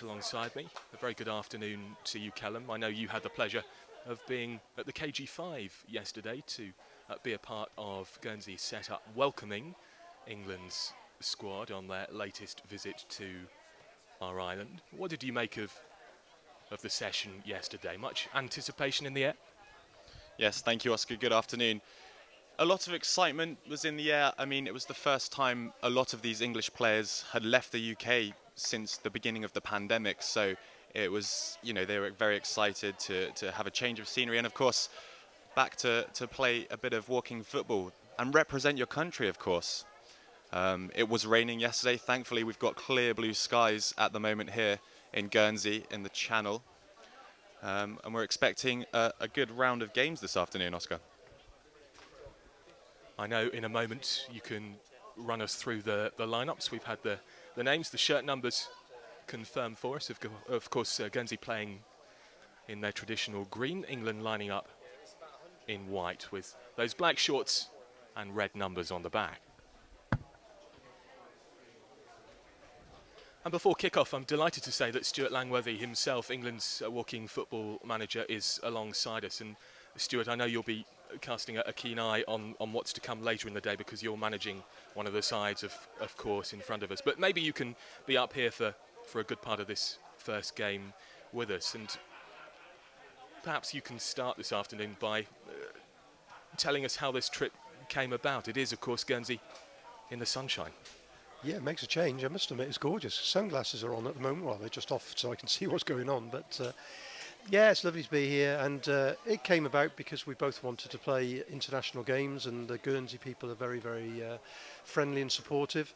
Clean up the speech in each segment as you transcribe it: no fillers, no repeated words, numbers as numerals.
alongside me. A very good afternoon to you, Callum. I know you had the pleasure of being at the KG5 yesterday to be a part of Guernsey's setup welcoming England's squad on their latest visit to our island. What did you make of the session yesterday? Much anticipation in the air? Yes, thank you, Oscar. Good afternoon. A lot of excitement was in the air. I mean, it was the first time a lot of these English players had left the UK since the beginning of the pandemic. So it was, they were very excited to have a change of scenery and, of course, back to play a bit of walking football and represent your country, of course. It was raining yesterday. Thankfully, we've got clear blue skies at the moment here in Guernsey in the Channel. And we're expecting a good round of games this afternoon, Oscar. I know in a moment you can run us through the lineups. We've had the names, the shirt numbers confirmed for us. Of course, Guernsey playing in their traditional green, England lining up in white with those black shorts and red numbers on the back. And before kickoff, I'm delighted to say that Steward Langworthy himself, England's walking football manager, is alongside us. And Steward, I know you'll be casting a keen eye on what's to come later in the day because you're managing one of the sides, of course, in front of us. But maybe you can be up here for a good part of this first game with us. And perhaps you can start this afternoon by telling us how this trip came about. It is, of course, Guernsey in the sunshine. Yeah, it makes a change. I must admit, it's gorgeous. Sunglasses are on at the moment. Well, they're just off so I can see what's going on. But yeah, it's lovely to be here. And it came about because we both wanted to play international games, and the Guernsey people are very, very friendly and supportive.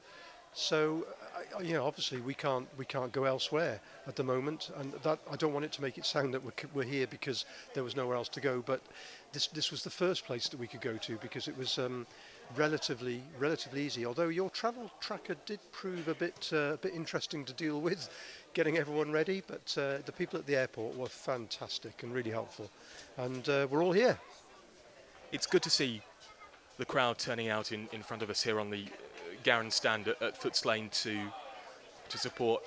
So, obviously we can't go elsewhere at the moment, and that I don't want it to make it sound that we're here because there was nowhere else to go. But this was the first place that we could go to because it was relatively easy. Although your travel tracker did prove a bit interesting to deal with, getting everyone ready. But the people at the airport were fantastic and really helpful, and we're all here. It's good to see the crowd turning out in front of us here on the Guernsey stand at Foots Lane to support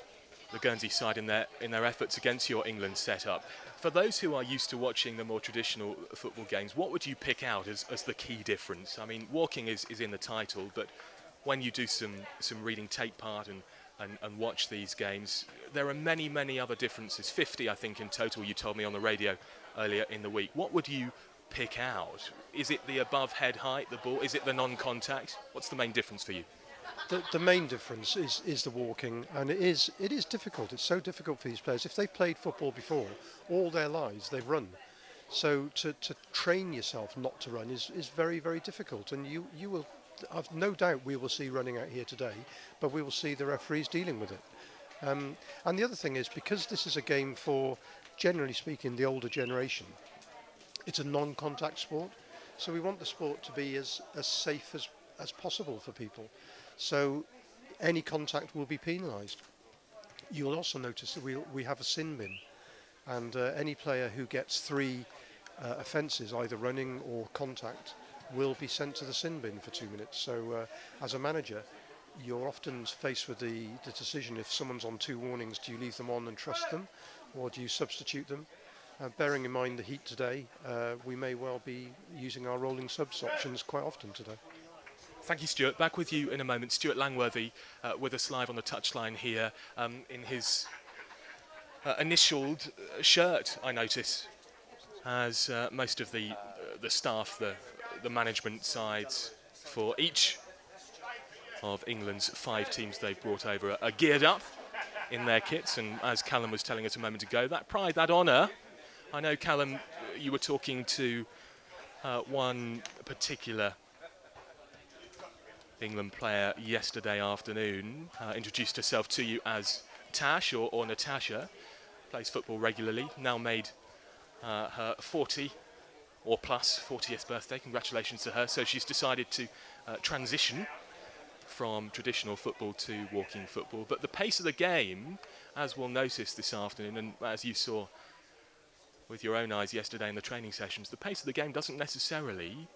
the Guernsey side in their efforts against your England setup. For those who are used to watching the more traditional football games, what would you pick out as the key difference? I mean, walking is in the title, but when you do some reading, take part and watch these games, there are many other differences. 50, I think, in total, you told me on the radio earlier in the week. What would you pick out? Is it the above head height, the ball? Is it the non-contact? What's the main difference for you? The main difference is the walking, and it is difficult. It's so difficult for these players. If they've played football before, all their lives they've run. So to train yourself not to run is very, very difficult. And you will, I've no doubt we will see running out here today, but we will see the referees dealing with it. And the other thing is, because this is a game for, generally speaking, the older generation, it's a non-contact sport. So we want the sport to be as safe as possible for people. So any contact will be penalised. You will also notice that we have a sin bin, and any player who gets 3 offences, either running or contact, will be sent to the sin bin for 2 minutes. So as a manager, you're often faced with the decision, if someone's on 2 warnings, do you leave them on and trust them, or do you substitute them? Bearing in mind the heat today, we may well be using our rolling subs options quite often today. Thank you, Stuart. Back with you in a moment. Steward Langworthy with us live on the touchline here in his initialed shirt, I notice, as most of the staff, the management sides for each of England's 5 teams they've brought over are geared up in their kits. And as Callum was telling us a moment ago, that pride, that honour. I know, Callum, you were talking to one particular England player yesterday afternoon, introduced herself to you as Tash or Natasha, plays football regularly, now made her 40 or plus 40th birthday. Congratulations to her. So she's decided to transition from traditional football to walking football. But the pace of the game, as we'll notice this afternoon, and as you saw with your own eyes yesterday in the training sessions, the pace of the game doesn't necessarily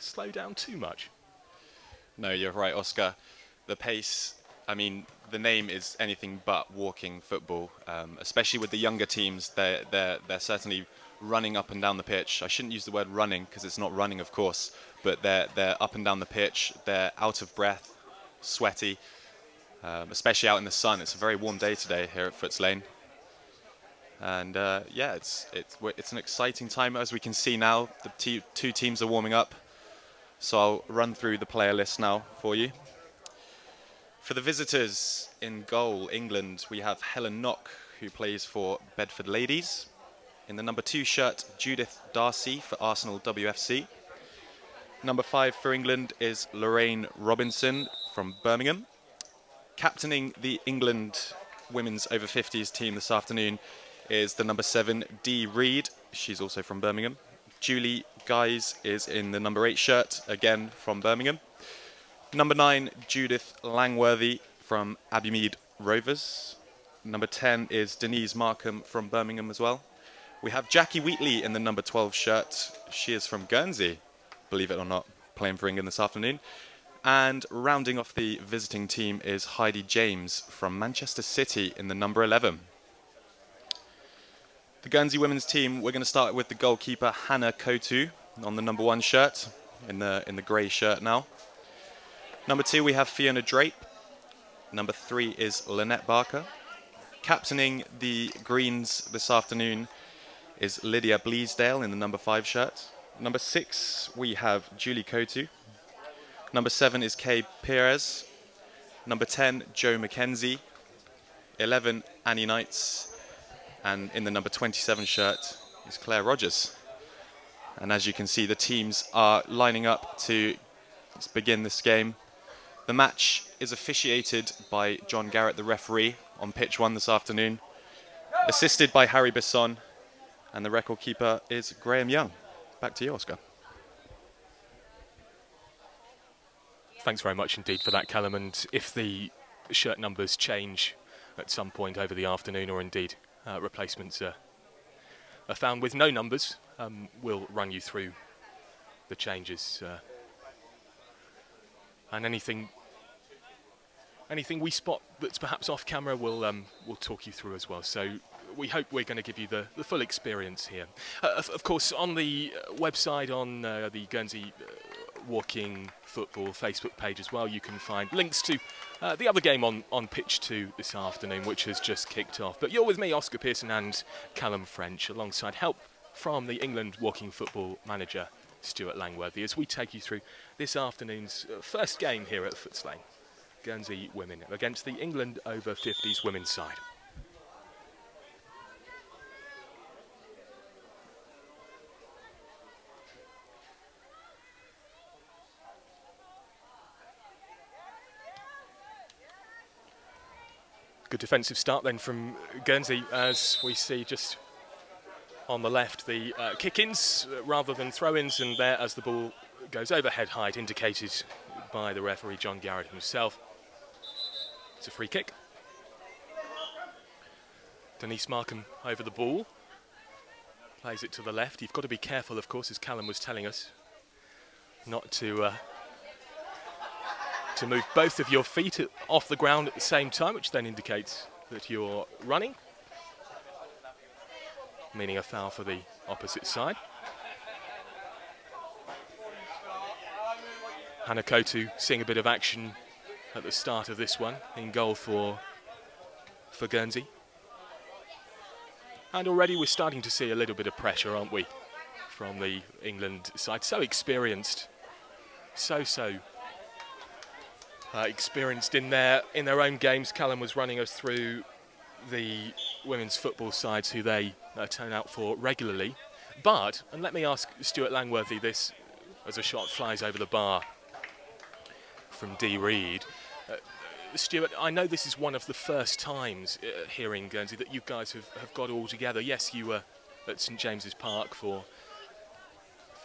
slow down too much. No, you're right, Oscar. The pace I mean, the name is anything but walking football, especially with the younger teams. They're certainly running up and down the pitch. I shouldn't use the word running because it's not running, of course, but they're up and down the pitch. They're out of breath, sweaty, especially out in the sun. It's a very warm day today here at Foots Lane. And yeah, it's an exciting time. As we can see now, the two teams are warming up. So I'll run through the player list now for you. For the visitors, in goal, England, we have Helen Knock, who plays for Bedford Ladies. In the number 2 shirt, Judith Darcy for Arsenal WFC. Number 5 for England is Lorraine Robinson from Birmingham. Captaining the England women's over 50s team this afternoon is the number 7, Dee Reed. She's also from Birmingham. Julie Guys is in the number 8 shirt, again from Birmingham. Number 9, Judith Langworthy from Abbeymead Rovers. Number 10 is Denise Markham from Birmingham as well. We have Jackie Wheatley in the number 12 shirt. She is from Guernsey, believe it or not, playing for England this afternoon. And rounding off the visiting team is Heidi James from Manchester City in the number 11. The Guernsey women's team, we're going to start with the goalkeeper Hannah Kotu on the number 1 shirt, in the grey shirt now. Number 2, we have Fiona Drape. Number 3 is Lynette Barker. Captaining the Greens this afternoon is Lydia Bleasdale in the number 5 shirt. Number 6, we have Julie Kotu. Number 7 is Kay Perez. Number 10, Jo McKenzie. 11, Annie Knights. And in the number 27 shirt is Claire Rogers. And as you can see, the teams are lining up to begin this game. The match is officiated by John Garrett, the referee, on pitch 1 this afternoon, assisted by Harry Bisson, and the record keeper is Graham Young. Back to you, Oscar. Thanks very much indeed for that, Callum. And if the shirt numbers change at some point over the afternoon, or indeed replacements are found with no numbers, we'll run you through the changes. And anything we spot that's perhaps off camera, we'll talk you through as well. So we hope we're going to give you the full experience here. Of course, on the website, on the Guernsey Walking Football Facebook page as well, you can find links to the other game on pitch 2 this afternoon, which has just kicked off. But you're with me, Oscar Pearson, and Callum French, alongside help from the England Walking Football manager, Steward Langworthy, as we take you through this afternoon's first game here at Foots Lane. Guernsey women against the England over 50s women's side. Good defensive start then from Guernsey, as we see just on the left the kick-ins rather than throw-ins, and there as the ball goes overhead height, indicated by the referee John Garrett himself. It's a free kick. Denise Markham over the ball, plays it to the left. You've got to be careful, of course, as Callum was telling us, not to move both of your feet off the ground at the same time, which then indicates that you're running, meaning a foul for the opposite side. Hannah Kotu seeing a bit of action at the start of this one, in goal for Guernsey. And already we're starting to see a little bit of pressure, aren't we, from the England side. So experienced, so experienced in their own games. Callum was running us through the women's football sides who they turn out for regularly. But, and let me ask Steward Langworthy this, as a shot flies over the bar from Dee Reed. Stewart, I know this is one of the first times here in Guernsey that you guys have got all together. Yes, you were at St James's Park for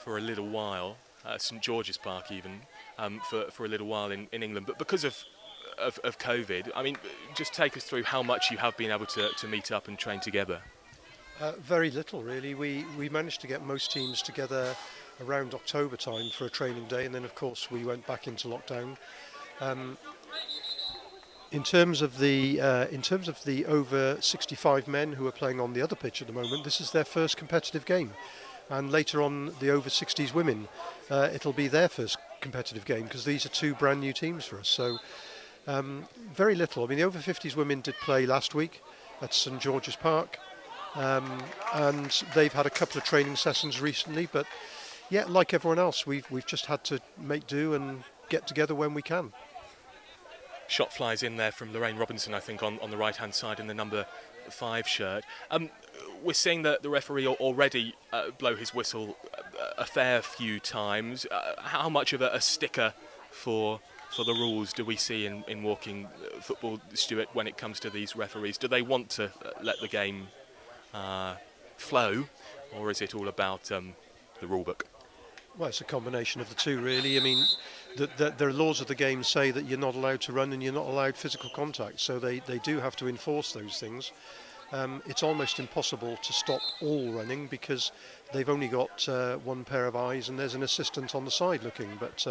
a little while, St George's Park even, for a little while in England. But because of COVID, I mean, just take us through how much you have been able to meet up and train together. Very little, really. We managed to get most teams together around October time for a training day, and then of course we went back into lockdown. In terms of the over 65 men who are playing on the other pitch at the moment, this is their first competitive game, and later on the over 60s women, it'll be their first competitive game, because these are two brand new teams for us. So very little. I mean, the over 50s women did play last week at St George's Park, and they've had a couple of training sessions recently. But yeah, like everyone else, we've just had to make do and get together when we can. Shot flies in there from Lorraine Robinson, I think, on the right-hand side in the number 5 shirt. We're seeing the referee already blow his whistle a fair few times. How much of a sticker for the rules do we see in walking football, Stuart, when it comes to these referees? Do they want to let the game flow, or is it all about the rule book? Well, it's a combination of the two, really. I mean, the laws of the game say that you're not allowed to run and you're not allowed physical contact, so they do have to enforce those things. It's almost impossible to stop all running, because they've only got one pair of eyes and there's an assistant on the side looking. But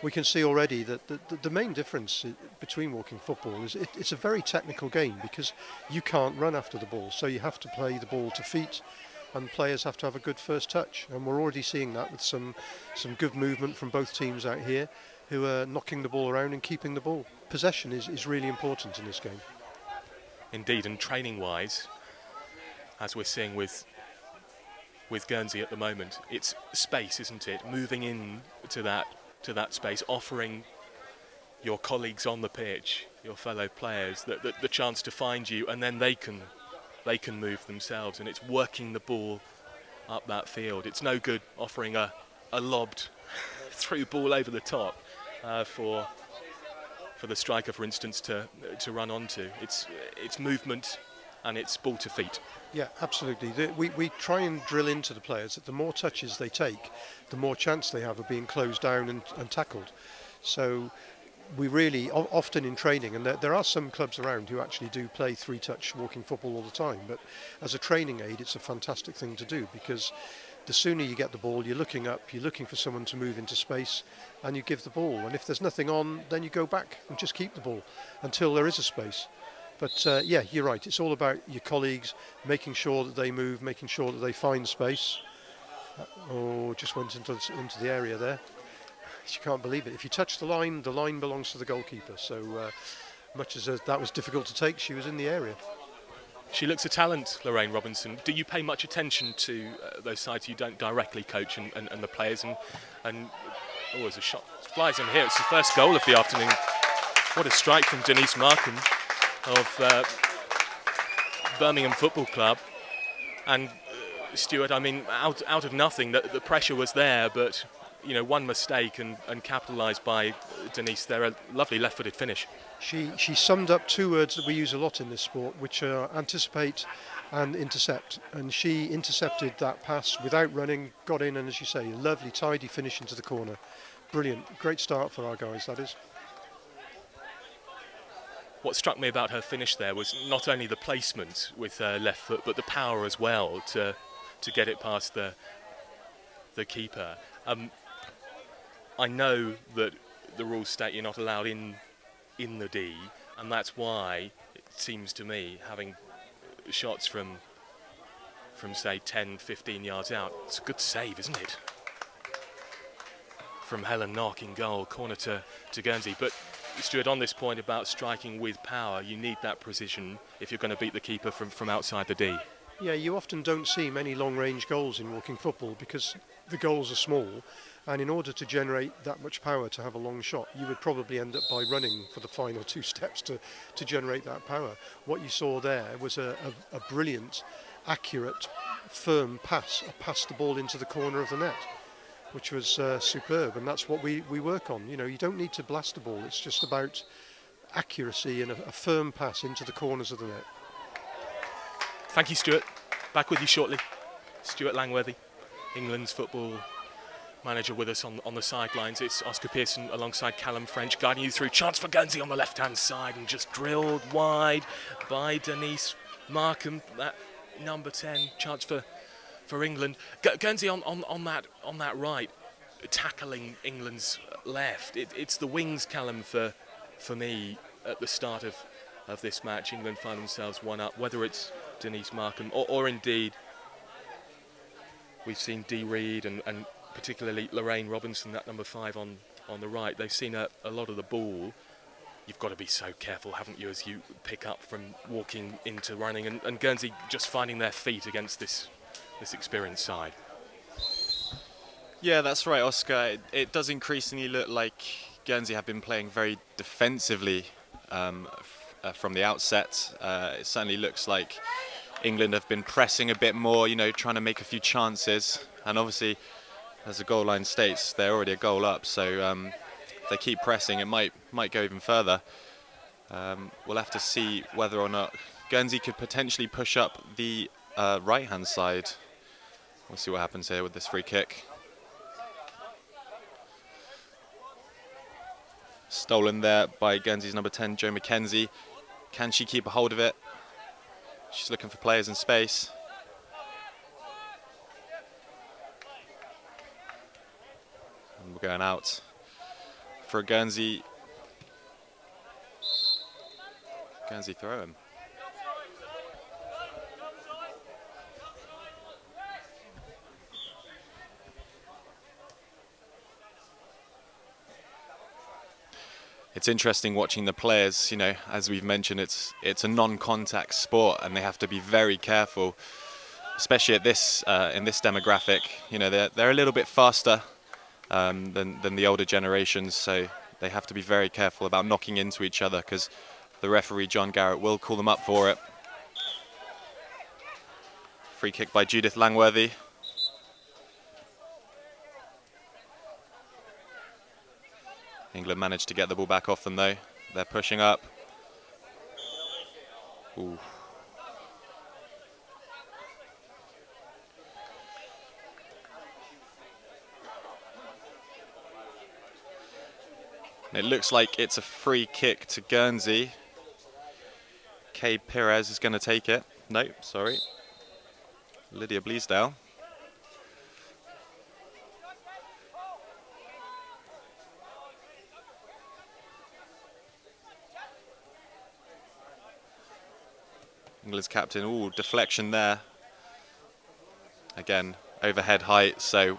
we can see already that the main difference between walking football is it's a very technical game, because you can't run after the ball, so you have to play the ball to feet, and players have to have a good first touch, and we're already seeing that with some good movement from both teams out here, who are knocking the ball around and keeping the ball. Possession is really important in this game. Indeed, and training-wise, as we're seeing with Guernsey at the moment, it's space, isn't it? Moving in to that space, offering your colleagues on the pitch, your fellow players, the chance to find you, and then they can move themselves, and it's working the ball up that field. It's no good offering a lobbed through ball over the top for the striker, for instance, to run onto. It's movement and it's ball to feet. Yeah, absolutely. We try and drill into the players that the more touches they take, the more chance they have of being closed down and tackled. So we really, often in training, and there are some clubs around who actually do play 3-touch walking football all the time, but as a training aid, it's a fantastic thing to do, because the sooner you get the ball, you're looking up, you're looking for someone to move into space, and you give the ball. And if there's nothing on, then you go back and just keep the ball until there is a space. But yeah, you're right. It's all about your colleagues, making sure that they move, making sure that they find space. Just went into the area there. You can't believe it. If you touch the line belongs to the goalkeeper. So much as that was difficult to take, she was in the area. She looks a talent, Lorraine Robinson. Do you pay much attention to those sides you don't directly coach and the players? And there's a shot. Flies in here. It's the first goal of the afternoon. What a strike from Denise Markham of Birmingham Football Club. And Stuart, I mean, out of nothing, the pressure was there, but you know, one mistake and capitalised by Denise there. A lovely left-footed finish. She summed up two words that we use a lot in this sport, which are anticipate and intercept. And she intercepted that pass without running, got in, and as you say, a lovely, tidy finish into the corner. Brilliant. Great start for our guys, that is. What struck me about her finish there was not only the placement with her left foot, but the power as well to get it past the keeper. I know that the rules state you're not allowed in the D, and that's why it seems to me, having shots from say 10, 15 yards out, it's a good save, isn't it? From Helen Knock in goal, corner to Guernsey. But Stuart, on this point about striking with power, you need that precision if you're going to beat the keeper from outside the D. Yeah, you often don't see many long-range goals in walking football because the goals are small, and in order to generate that much power to have a long shot, you would probably end up by running for the final 2 steps to generate that power. What you saw there was a brilliant, accurate, firm pass the ball into the corner of the net, which was superb, and that's what we work on. You know, you don't need to blast the ball, it's just about accuracy and a firm pass into the corners of the net. Thank you, Stuart. Back with you shortly. Steward Langworthy, England's football manager, with us on the sidelines. It's Oscar Pearson alongside Callum French guiding you through. Chance for Guernsey on the left-hand side and just drilled wide by Denise Markham. That number 10 chance for England. Guernsey on that right, tackling England's left. It's the wings, Callum, for me, at the start of this match, England find themselves one up, whether it's Denise Markham or indeed we've seen Dee Reed and particularly Lorraine Robinson, that number 5 on the right. They've seen a lot of the ball. You've got to be so careful, haven't you, as you pick up from walking into running, and Guernsey just finding their feet against this experienced side. Yeah, that's right, Oscar. It does increasingly look like Guernsey have been playing very defensively from the outset. It certainly looks like England have been pressing a bit more, trying to make a few chances. And obviously, as the goal line states, they're already a goal up. So if they keep pressing, it might go even further. We'll have to see whether or not Guernsey could potentially push up the right-hand side. We'll see what happens here with this free kick. Stolen there by Guernsey's number 10, Jo McKenzie. Can she keep a hold of it? She's looking for players in space. And we're going out for a Guernsey throw in. It's interesting watching the players, as we've mentioned, it's a non-contact sport and they have to be very careful, especially at this in this demographic. They're a little bit faster than the older generations, so they have to be very careful about knocking into each other because the referee, John Garrett, will call them up for it. Free kick by Judith Langworthy. England managed to get the ball back off them though. They're pushing up. Ooh. And it looks like it's a free kick to Guernsey. Kay Perez is going to take it. No, sorry. Lydia Bleasdale. England's captain, ooh, deflection there. Again, overhead height, so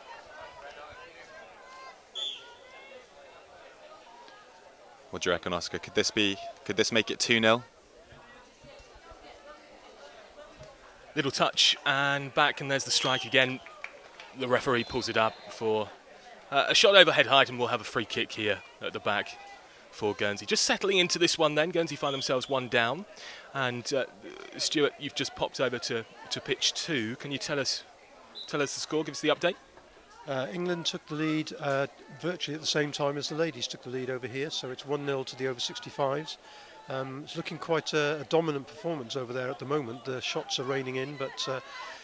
what do you reckon, Oscar? Could this make it 2-0? Little touch and back, and there's the strike again. The referee pulls it up for a shot overhead height, and we'll have a free kick here at the back for Guernsey. Just settling into this one then. Guernsey find themselves one down. And Stuart, you've just popped over to pitch 2. Can you tell us the score, give us the update? England took the lead virtually at the same time as the ladies took the lead over here, so it's 1-0 to the over 65s. It's looking quite a dominant performance over there at the moment. The shots are raining in, but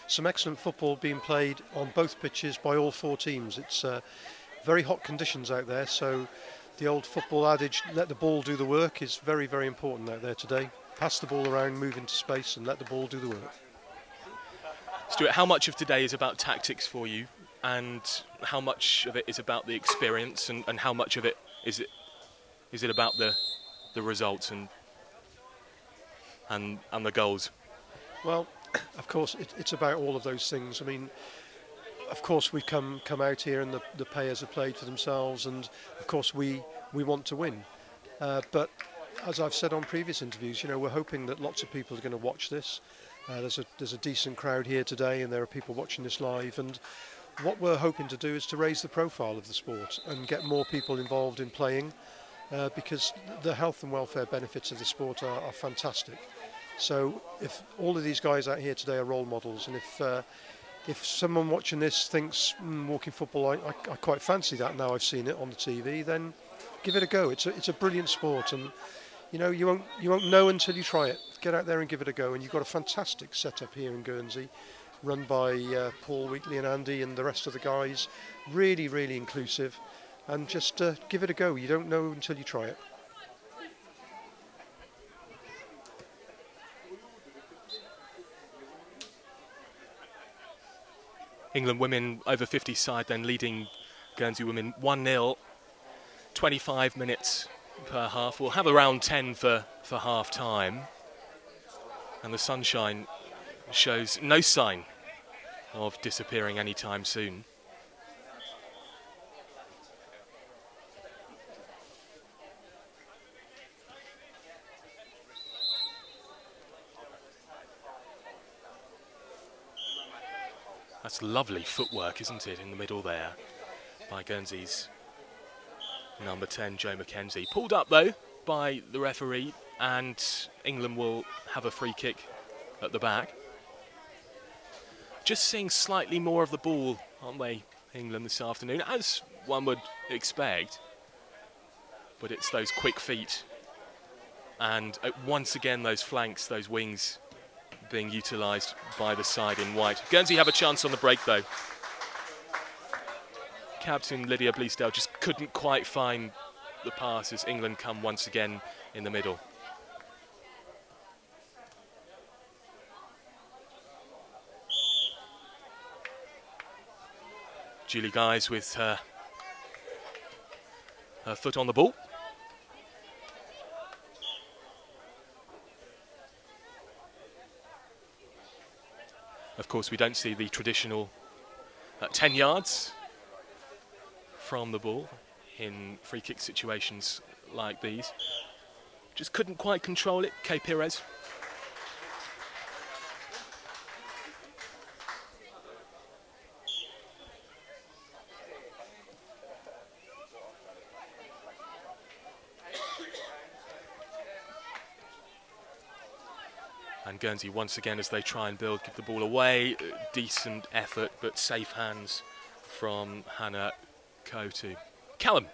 some excellent football being played on both pitches by all 4 teams. It's very hot conditions out there, so the old football adage, let the ball do the work, is very, very important out there today. Pass the ball around, move into space and let the ball do the work. Stuart, how much of today is about tactics for you, and how much of it is about the experience, and how much of it is it about the results and the goals? Well, of course, it's about all of those things. I mean, of course, we come out here and the players have played for themselves, and of course we want to win. But as I've said on previous interviews, we're hoping that lots of people are going to watch this. There's a decent crowd here today, and there are people watching this live. And what we're hoping to do is to raise the profile of the sport and get more people involved in playing, because the health and welfare benefits of the sport are fantastic. So if all of these guys out here today are role models, and if someone watching this thinks walking football, I quite fancy that now I've seen it on the TV, then give it a go. It's a brilliant sport, and you won't know until you try it. Get out there and give it a go. And you've got a fantastic setup here in Guernsey, run by Paul Wheatley and Andy and the rest of the guys. Really, really inclusive, and just give it a go. You don't know until you try it. England women over 50 side then leading Guernsey women 1-0. 25 minutes per half. We'll have around 10 for half time. And the sunshine shows no sign of disappearing anytime soon. That's lovely footwork, isn't it, in the middle there by Guernsey's number 10, Joe Mackenzie. Pulled up, though, by the referee, and England will have a free kick at the back. Just seeing slightly more of the ball, aren't they, England, this afternoon, as one would expect. But it's those quick feet. And once again, those flanks, those wings being utilised by the side in white. Guernsey have a chance on the break, though. Captain Lydia Bleasdale just couldn't quite find the pass as England come once again in the middle. Julie Guys with her foot on the ball. Of course, we don't see the traditional 10 yards from the ball in free kick situations like these. Just couldn't quite control it, Kay Pires. And Guernsey once again, as they try and build, give the ball away. Decent effort, but safe hands from Hannah Kotu. Callum.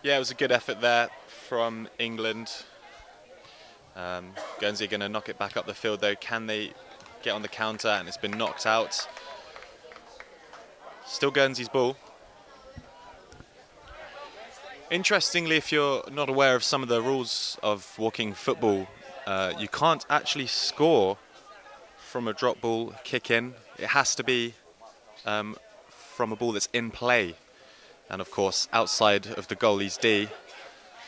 Yeah, it was a good effort there from England. Guernsey are going to knock it back up the field, though. Can they get on the counter? And it's been knocked out. Still Guernsey's ball. Interestingly, if you're not aware of some of the rules of walking football, you can't actually score from a drop ball kick in. It has to be from a ball that's in play. And of course, outside of the goalie's D,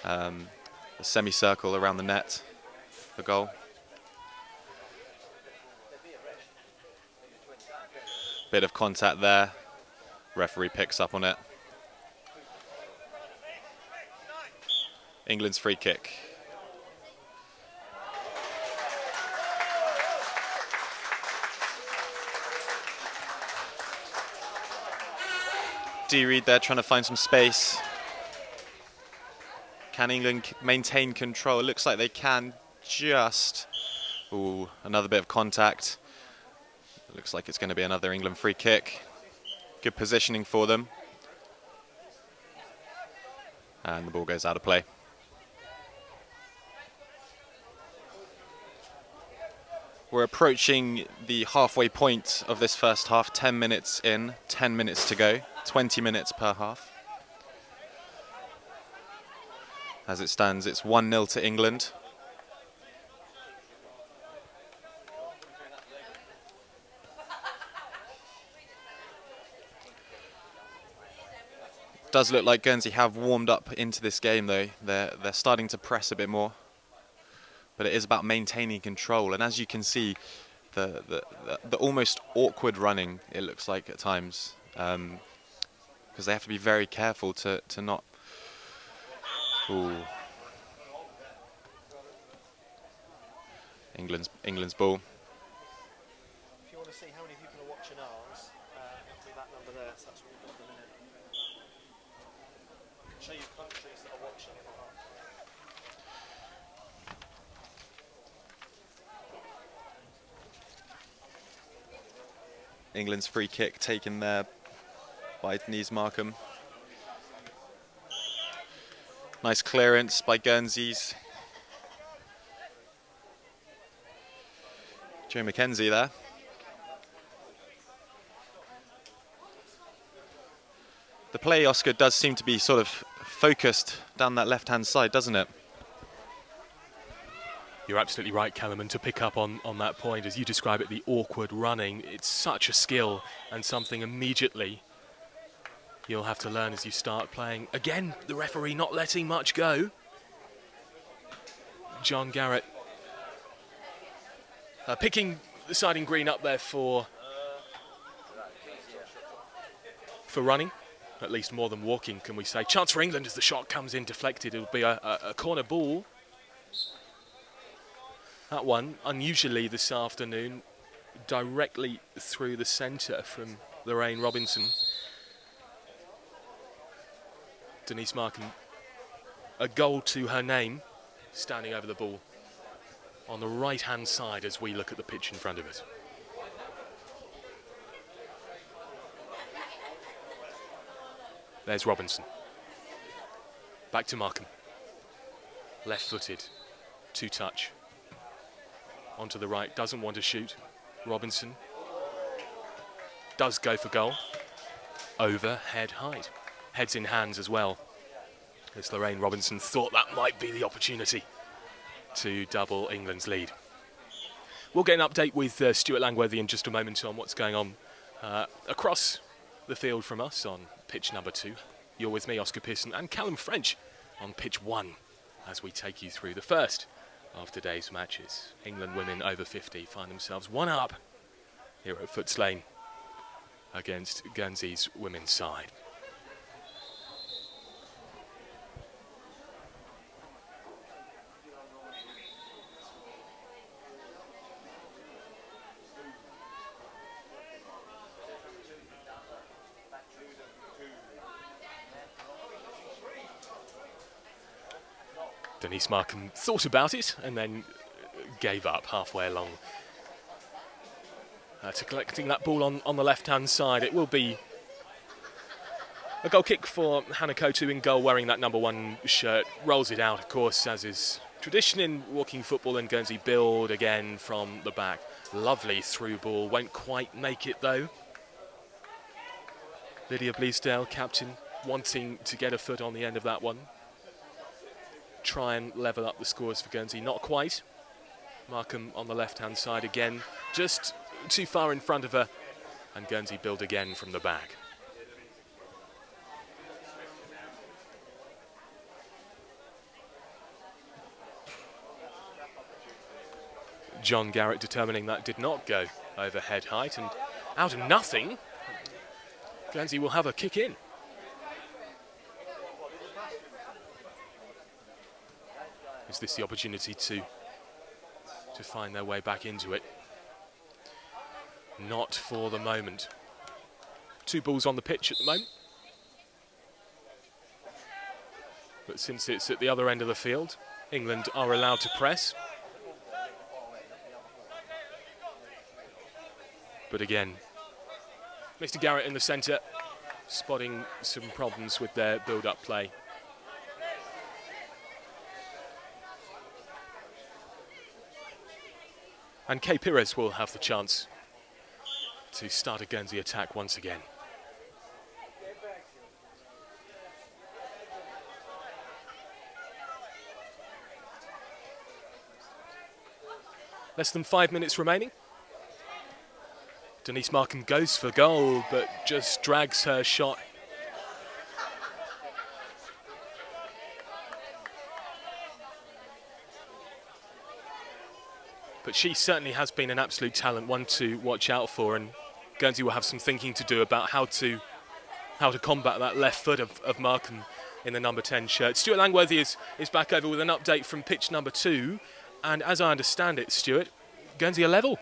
a semicircle around the net, the goal. Bit of contact there. Referee picks up on it. England's free kick. D. Reed there trying to find some space. Can England maintain control? It looks like they can just. Ooh, another bit of contact. It looks like it's going to be another England free kick. Good positioning for them. And the ball goes out of play. We're approaching the halfway point of this first half. 10 minutes in, 10 minutes to go. 20 minutes per half. As it stands, it's 1-0 to England. Does look like Guernsey have warmed up into this game, though. They're starting to press a bit more. But it is about maintaining control. And as you can see, the almost awkward running, it looks like at times. Because they have to be very careful to not... Ooh. England's ball. If you want to see how many people are watching ours, it'll be that number there, so that's what we've got at the minute. I can show you countries that are watching it. England's free kick taken there by Denise Markham. Nice clearance by Guernsey's Joe Mackenzie there. The play, Oscar, does seem to be sort of focused down that left-hand side, doesn't it? You're absolutely right, Callum, and to pick up on that point, as you describe it, the awkward running, it's such a skill and something immediately you'll have to learn as you start playing. Again, the referee not letting much go. John Garrett picking the side in green up there for running, at least more than walking, can we say. Chance for England as the shot comes in deflected. It'll be a corner ball. That one, unusually this afternoon, directly through the centre from Lorraine Robinson. Denise Markham, a goal to her name, standing over the ball on the right-hand side as we look at the pitch in front of us. There's Robinson. Back to Markham. Left-footed, two-touch. Onto the right, doesn't want to shoot. Robinson does go for goal. Over head height. Heads in hands as well. As Lorraine Robinson thought that might be the opportunity to double England's lead. We'll get an update with Steward Langworthy in just a moment on what's going on across the field from us on pitch number 2. You're with me, Oscar Pearson, and Callum French on pitch 1 as we take you through the first of today's matches. England women over 50 find themselves 1 up here at Foots Lane against Guernsey's women's side. Denise Markham thought about it and then gave up halfway along to collecting that ball on the left-hand side. It will be a goal kick for Hannah Kotu in goal, wearing that number 1 shirt. Rolls it out, of course, as is tradition in walking football, and Guernsey build again from the back. Lovely through ball, won't quite make it though. Lydia Bleasdale, captain, wanting to get a foot on the end of that one. Try and level up the scores for Guernsey, not quite. Markham on the left-hand side again, just too far in front of her, and Guernsey build again from the back. John Garrett determining that did not go over head height, and out of nothing, Guernsey will have a kick in. Is this the opportunity to find their way back into it? Not for the moment. 2 balls on the pitch at the moment. But since it's at the other end of the field, England are allowed to press. But again, Mr. Garrett in the centre, spotting some problems with their build-up play. And Kay Pires will have the chance to start a Guernsey attack once again. Less than 5 minutes remaining. Denise Markham goes for goal, but just drags her shot. But she certainly has been an absolute talent, one to watch out for, and Guernsey will have some thinking to do about how to combat that left foot of Markham in the number 10 shirt. Steward Langworthy is back over with an update from pitch number 2, and as I understand it, Stewart, Guernsey are level.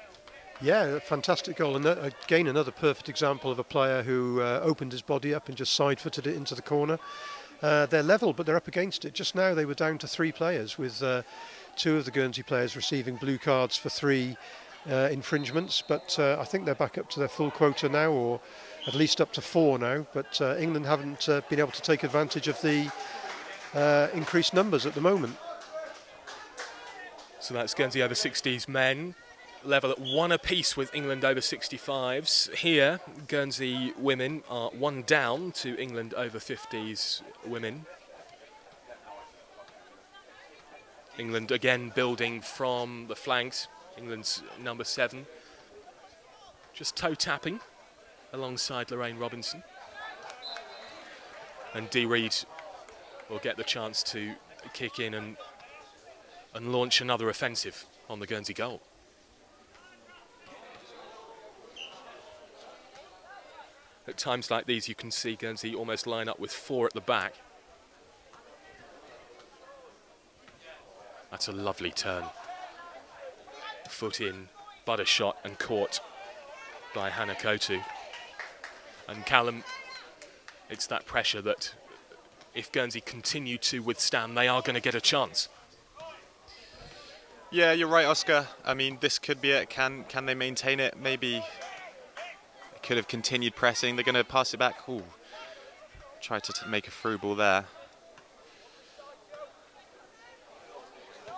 Yeah, a fantastic goal, and again another perfect example of a player who opened his body up and just side-footed it into the corner. They're level, but they're up against it. Just now they were down to 3 players, with 2 of the Guernsey players receiving blue cards for 3 infringements, but I think they're back up to their full quota now, or at least up to 4 now, but England haven't been able to take advantage of the increased numbers at the moment. So that's Guernsey over 60s men, level at 1 apiece with England over 65s. Here, Guernsey women are 1 down to England over 50s women. England again building from the flanks. England's number 7 just toe tapping alongside Lorraine Robinson. And D. Reid will get the chance to kick in and launch another offensive on the Guernsey goal. At times like these, you can see Guernsey almost line up with 4 at the back. That's a lovely turn. Foot in, but a shot and caught by Hannah Kotu. And Callum, it's that pressure that if Guernsey continue to withstand, they are going to get a chance. Yeah, you're right, Oscar. I mean, this could be it. Can they maintain it? Maybe could have continued pressing. They're going to pass it back. Ooh, try to make a through ball there.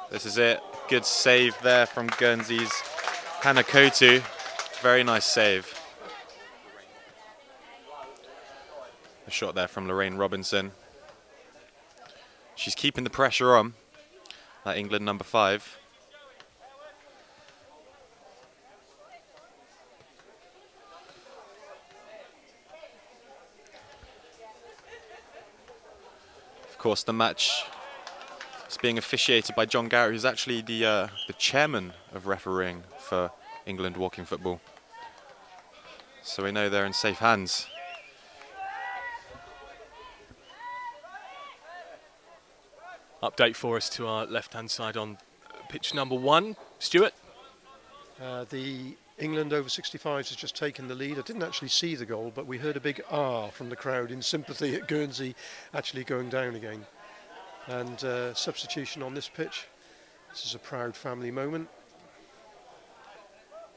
This is it. Good save there from Guernsey's Hannah Kotu. Very nice save. A shot there from Lorraine Robinson. She's keeping the pressure on, that England number 5. Of course, the match is being officiated by John Garrett, who's actually the chairman of refereeing for England walking football. So we know they're in safe hands. Update for us to our left-hand side on pitch number 1. Stuart? The England over 65s has just taken the lead. I didn't actually see the goal, but we heard a big "ah" from the crowd in sympathy at Guernsey actually going down again. And substitution on this pitch. This is a proud family moment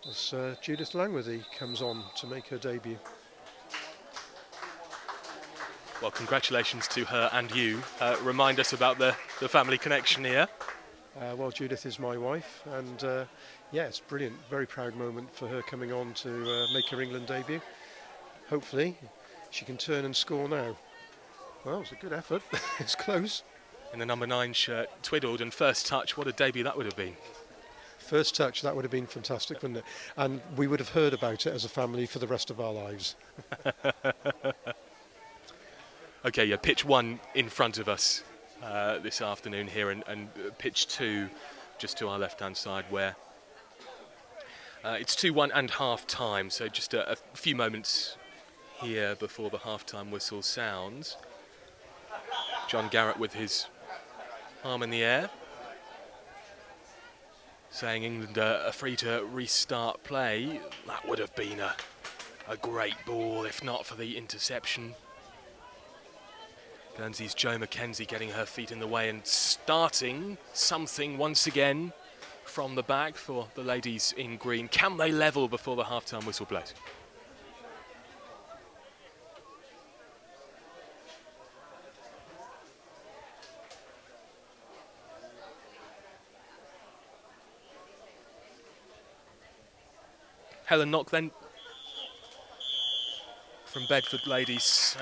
as Judith Langworthy comes on to make her debut. Well, congratulations to her and you. Remind us about the family connection here. Well, Judith is my wife, and yeah, it's brilliant. Very proud moment for her coming on to make her England debut. Hopefully, she can turn and score now. Well, it's a good effort. It's close. In the number 9 shirt, twiddled, and first touch, what a debut that would have been. First touch, that would have been fantastic, wouldn't it? And we would have heard about it as a family for the rest of our lives. Okay, yeah, pitch 1 in front of us this afternoon here, and pitch 2 just to our left-hand side, where it's 2-1 and half-time, so just a few moments here before the half-time whistle sounds. John Garrett with his arm in the air, saying England are free to restart play. That would have been a great ball if not for the interception. Guernsey's Jo McKenzie getting her feet in the way and starting something once again from the back for the ladies in green. Can they level before the half-time whistle blows? Helen Knock then from Bedford ladies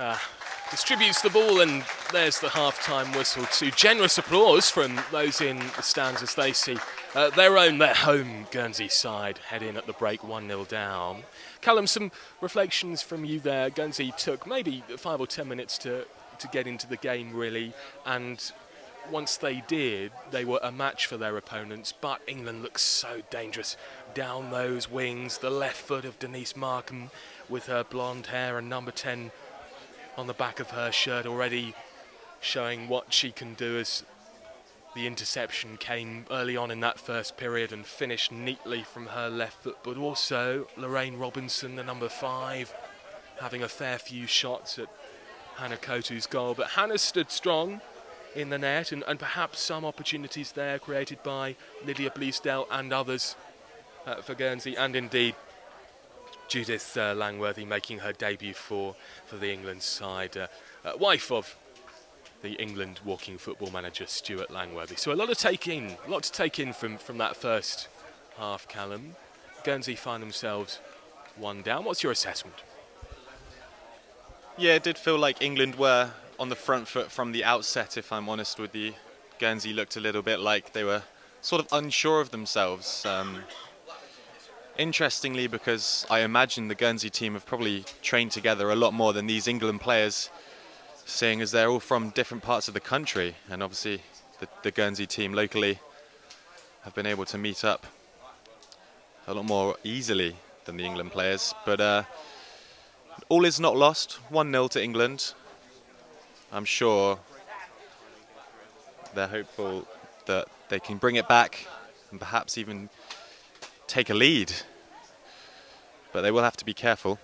distributes the ball, and there's the half-time whistle too. Generous applause from those in the stands as they see their home Guernsey side head in at the break 1-0 down. Callum, some reflections from you there. Guernsey took maybe 5 or 10 minutes to get into the game really, and once they did, they were a match for their opponents, but England looks so dangerous down those wings. The left foot of Denise Markham with her blonde hair and number 10 on the back of her shirt already showing what she can do, as the interception came early on in that first period and finished neatly from her left foot. But also Lorraine Robinson, the number 5, having a fair few shots at Hannah Kotu's goal. But Hannah stood strong in the net, and perhaps some opportunities there created by Lydia Bleasdale and others for Guernsey, and indeed Judith Langworthy making her debut for the England side, wife of the England walking football manager Steward Langworthy. So a lot to take in from that first half, Callum. Guernsey find themselves 1 down. What's your assessment? Yeah, it did feel like England were on the front foot from the outset, if I'm honest with you. Guernsey looked a little bit like they were sort of unsure of themselves. Interestingly, because I imagine the Guernsey team have probably trained together a lot more than these England players. seeing as they're all from different parts of the country, and obviously the Guernsey team locally have been able to meet up a lot more easily than the England players. But all is not lost. 1-0 to England. I'm sure they're hopeful that they can bring it back and perhaps even take a lead. But they will have to be careful.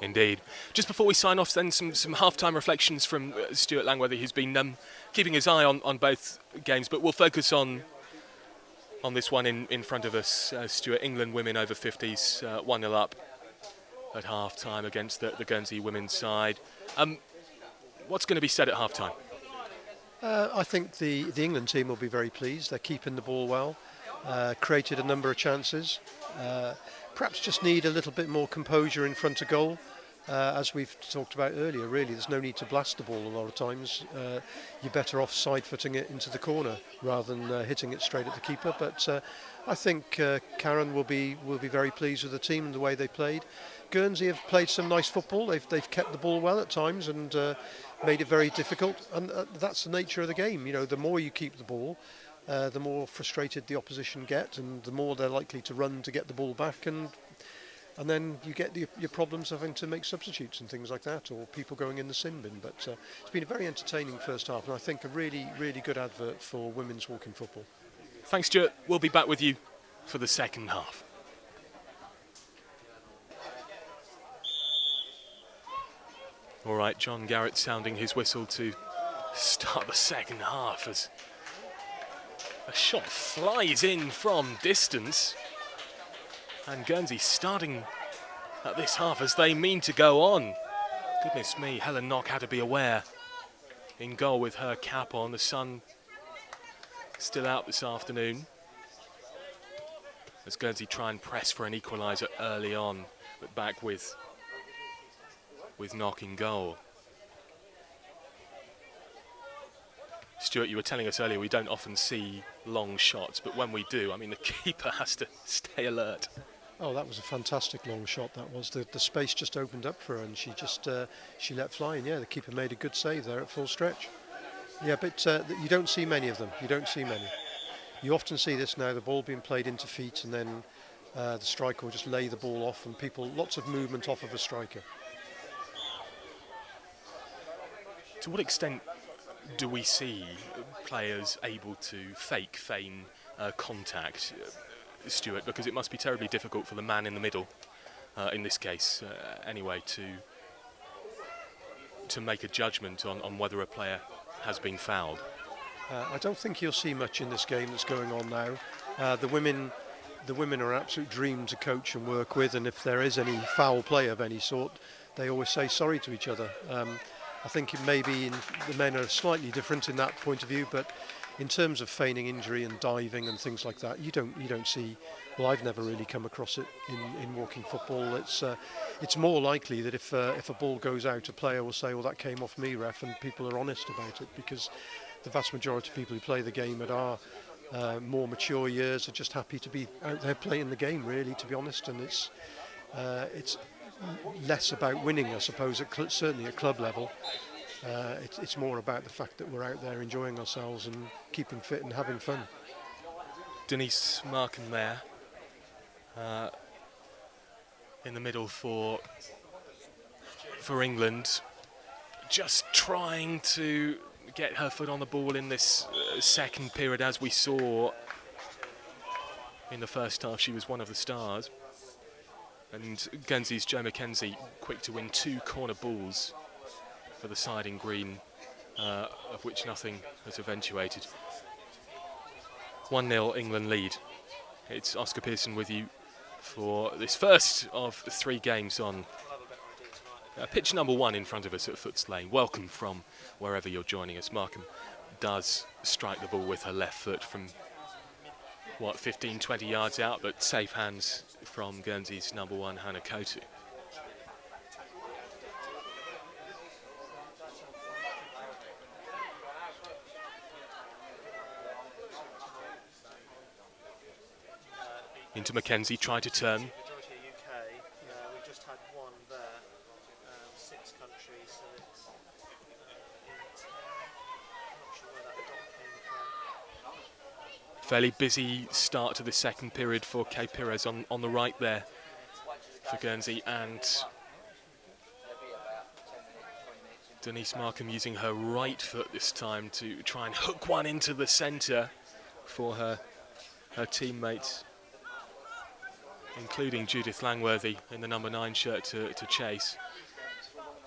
Indeed. Just before we sign off, then some half-time reflections from Steward Langworthy, who's been keeping his eye on both games, but we'll focus on this one in front of us. Stewart, England women over 50s, 1-0 up at half-time against the Guernsey women's side. What's going to be said at half-time? I think the England team will be very pleased. They're keeping the ball well, created a number of chances. Perhaps just need a little bit more composure in front of goal. As we've talked about earlier, really, there's no need to blast the ball a lot of times. You're better off side-footing it into the corner rather than hitting it straight at the keeper. But I think Karen will be very pleased with the team and the way they played. Guernsey have played some nice football. They've kept the ball well at times and made it very difficult. And that's the nature of the game. You know, the more you keep the ball, the more frustrated the opposition get, and the more they're likely to run to get the ball back, and then you get your problems having to make substitutes and things like that, or people going in the sin bin. But it's been a very entertaining first half, and I think a really, really good advert for women's walking football. Thanks, Stuart. We'll be back with you for the second half. All right, John Garrett sounding his whistle to start the second half as a shot flies in from distance. And Guernsey starting at this half as they mean to go on. Goodness me, Helen Knock had to be aware. In goal with her cap on, the sun still out this afternoon. As Guernsey try and press for an equaliser early on, but back with Knock in goal. Stuart, you were telling us earlier we don't often see long shots, but when we do, I mean, the keeper has to stay alert. Oh, that was a fantastic long shot. That was the space just opened up for her, and she just she let fly. And yeah, the keeper made a good save there at full stretch. Yeah, but you don't see many of them. You don't see many. You often see this now: the ball being played into feet, and then the striker will just lay the ball off, and lots of movement off of a striker. To what extent do we see players able to feign contact, Stuart? Because it must be terribly difficult for the man in the middle, in this case anyway, to make a judgment on whether a player has been fouled. I don't think you'll see much in this game that's going on now. The women are an absolute dream to coach and work with, and if there is any foul play of any sort, they always say sorry to each other. I think it may be the men are slightly different in that point of view, but in terms of feigning injury and diving and things like that, you don't see. Well, I've never really come across it in walking football. It's more likely that if a ball goes out, a player will say, "Well, that came off me, ref," and people are honest about it, because the vast majority of people who play the game at our more mature years are just happy to be out there playing the game, really, to be honest. And it's less about winning, I suppose, certainly at club level. It's more about the fact that we're out there enjoying ourselves and keeping fit and having fun. Denise Markham there in the middle for England, just trying to get her foot on the ball in this second period. As we saw in the first half, she was one of the stars. And Guernsey's Jo McKenzie quick to win 2 corner balls for the side in green, of which nothing has eventuated. 1-0 England lead. It's Oscar Pearson with you for this first of 3 games on pitch number 1 in front of us at Foots Lane. Welcome from wherever you're joining us. Markham does strike the ball with her left foot from 15, 20 yards out, but safe hands from Guernsey's number 1, Hannah Kotu. Into McKenzie, tried to turn. Majority of UK, we've just had one there. 6 countries. Fairly busy start to the second period for Kay Pires on the right there for Guernsey, and Denise Markham using her right foot this time to try and hook one into the centre for her teammates, including Judith Langworthy in the number 9 shirt to chase.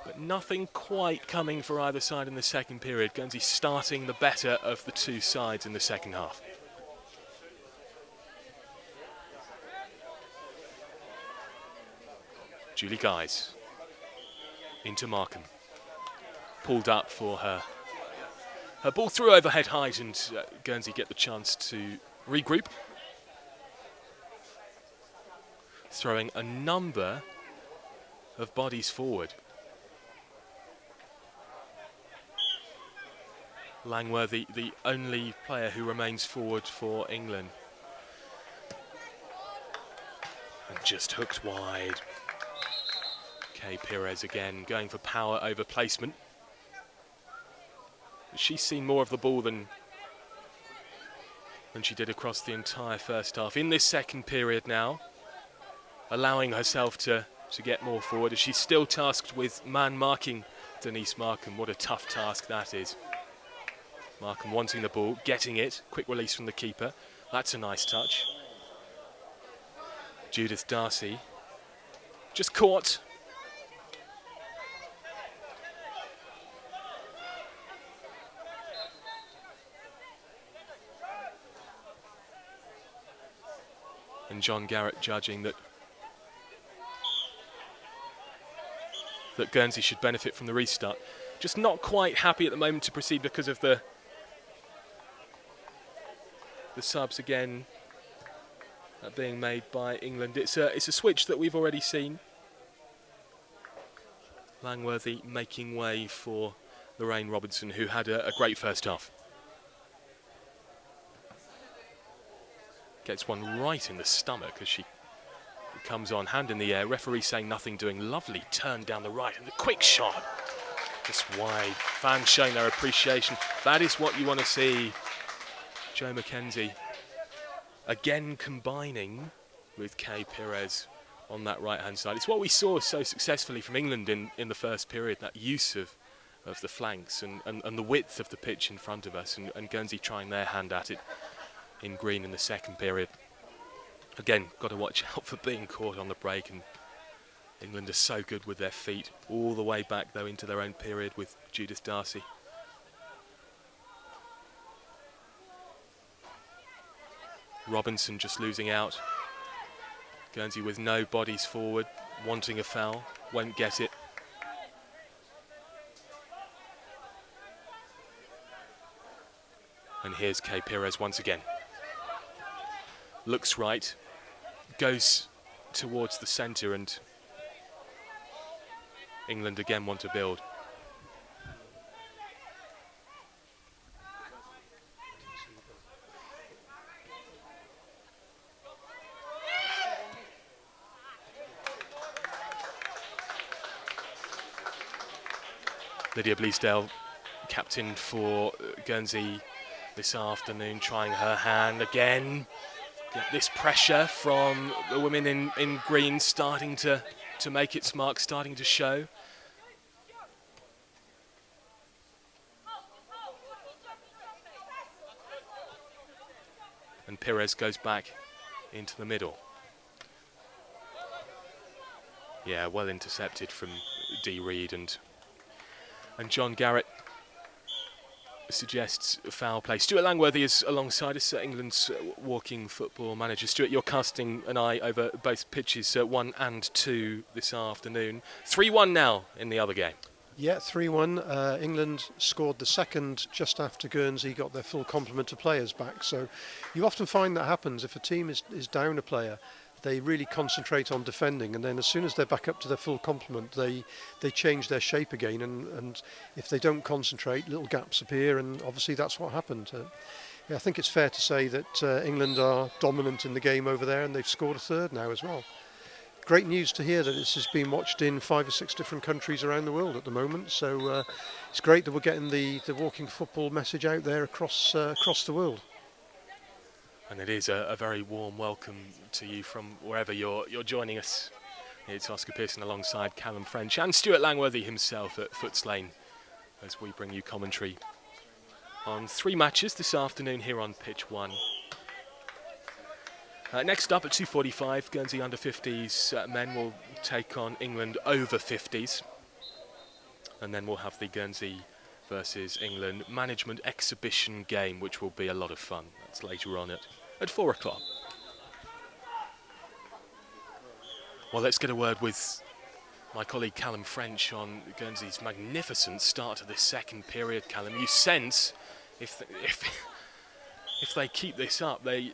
But nothing quite coming for either side in the second period. Guernsey starting the better of the two sides in the second half. Julie Guise into Markham. Pulled up for her ball through overhead height, and Guernsey get the chance to regroup. Throwing a number of bodies forward. Langworthy, the only player who remains forward for England. And just hooked wide. Kay Pires again going for power over placement. She's seen more of the ball than she did across the entire first half. In this second period now, allowing herself to get more forward, as she's still tasked with man marking Denise Markham. What a tough task that is. Markham wanting the ball, getting it, quick release from the keeper. That's a nice touch. Judith Darcy just caught. And John Garrett judging that Guernsey should benefit from the restart. Just not quite happy at the moment to proceed because of the subs again being made by England. It's a switch that we've already seen. Langworthy making way for Lorraine Robinson, who had a great first half. Gets one right in the stomach as she comes on, hand in the air. Referee saying nothing, doing lovely turn down the right, and the quick shot just wide. Fans showing their appreciation. That is what you want to see. Jo McKenzie again combining with Kay Pires on that right hand side. It's what we saw so successfully from England in the first period, that use of the flanks and the width of the pitch in front of us, and Guernsey trying their hand at it in green in the second period. Again, got to watch out for being caught on the break, and England are so good with their feet. All the way back though into their own period with Judith Darcy. Robinson just losing out. Guernsey with no bodies forward, wanting a foul, won't get it. And here's Kay Pires once again. Looks right, goes towards the centre, and England again want to build. Lydia Bleasdale, captain for Guernsey this afternoon, trying her hand again. Get this pressure from the women in green starting to make its mark, starting to show. And Pires goes back into the middle. Yeah, well intercepted from Dee Reed, and John Garrett suggests foul play. Steward Langworthy is alongside us, England's walking football manager. Stewart, you're casting an eye over both pitches, 1 and 2 this afternoon. 3-1 now in the other game. Yeah, 3-1. England scored the second just after Guernsey got their full complement of players back. So you often find that happens if a team is down a player. They really concentrate on defending, and then as soon as they're back up to their full complement, they change their shape again, and if they don't concentrate, little gaps appear, and obviously that's what happened. Yeah, I think it's fair to say that England are dominant in the game over there, and they've scored a third now as well. Great news to hear that this is being watched in 5 or 6 different countries around the world at the moment, so it's great that we're getting the walking football message out there across the world. And it is a very warm welcome to you from wherever you're joining us. It's Oscar Pearson alongside Callum French and Steward Langworthy himself at Foots Lane as we bring you commentary on 3 matches this afternoon here on pitch 1. Next up at 2:45, Guernsey under 50s men will take on England over 50s. And then we'll have the Guernsey versus England management exhibition game, which will be a lot of fun. That's later on at 4 o'clock. Well, let's get a word with my colleague Callum French on Guernsey's magnificent start to this second period. Callum, you sense if they keep this up, they're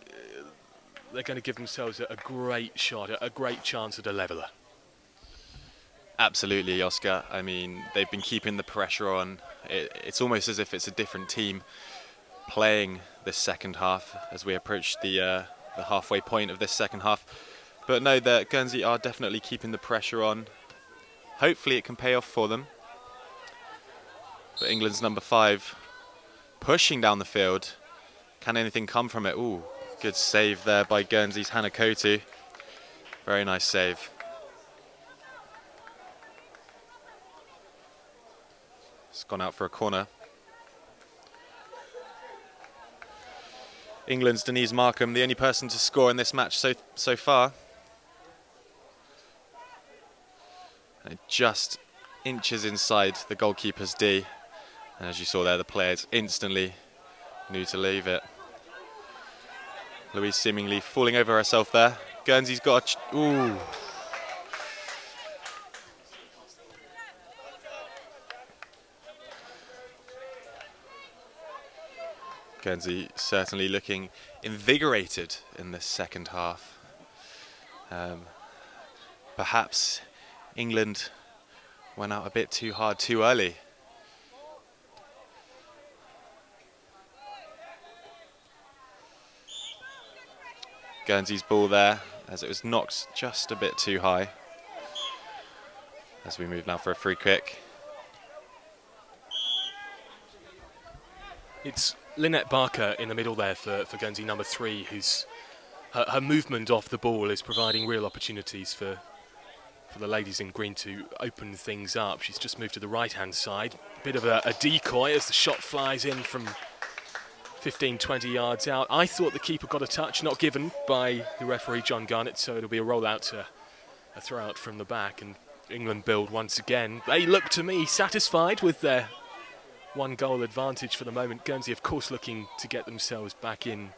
going to give themselves a great shot, a great chance at a leveller. Absolutely, Oscar. I mean, they've been keeping the pressure on. It's almost as if it's a different team playing this second half as we approach the halfway point of this second half. But no, the Guernsey are definitely keeping the pressure on. Hopefully it can pay off for them. But England's number 5 pushing down the field. Can anything come from it? Ooh, good save there by Guernsey's Hannah Kotu. Very nice save. It's gone out for a corner. England's Denise Markham, the only person to score in this match so far. And it just inches inside the goalkeeper's D. And as you saw there, the players instantly knew to leave it. Louise seemingly falling over herself there. Guernsey's got a... Ooh. Guernsey certainly looking invigorated in this second half. Perhaps England went out a bit too hard too early. Guernsey's ball there as it was knocked just a bit too high. As we move now for a free kick. It's Lynette Barker in the middle there for Guernsey number 3, who's her movement off the ball is providing real opportunities for the ladies in green to open things up. She's just moved to the right-hand side. Bit of a decoy as the shot flies in from 15, 20 yards out. I thought the keeper got a touch, not given by the referee John Garnett, so it'll be a roll-out to a throw-out from the back, and England build once again. They look to me satisfied with their 1-goal advantage for the moment. Guernsey, of course, looking to get themselves back in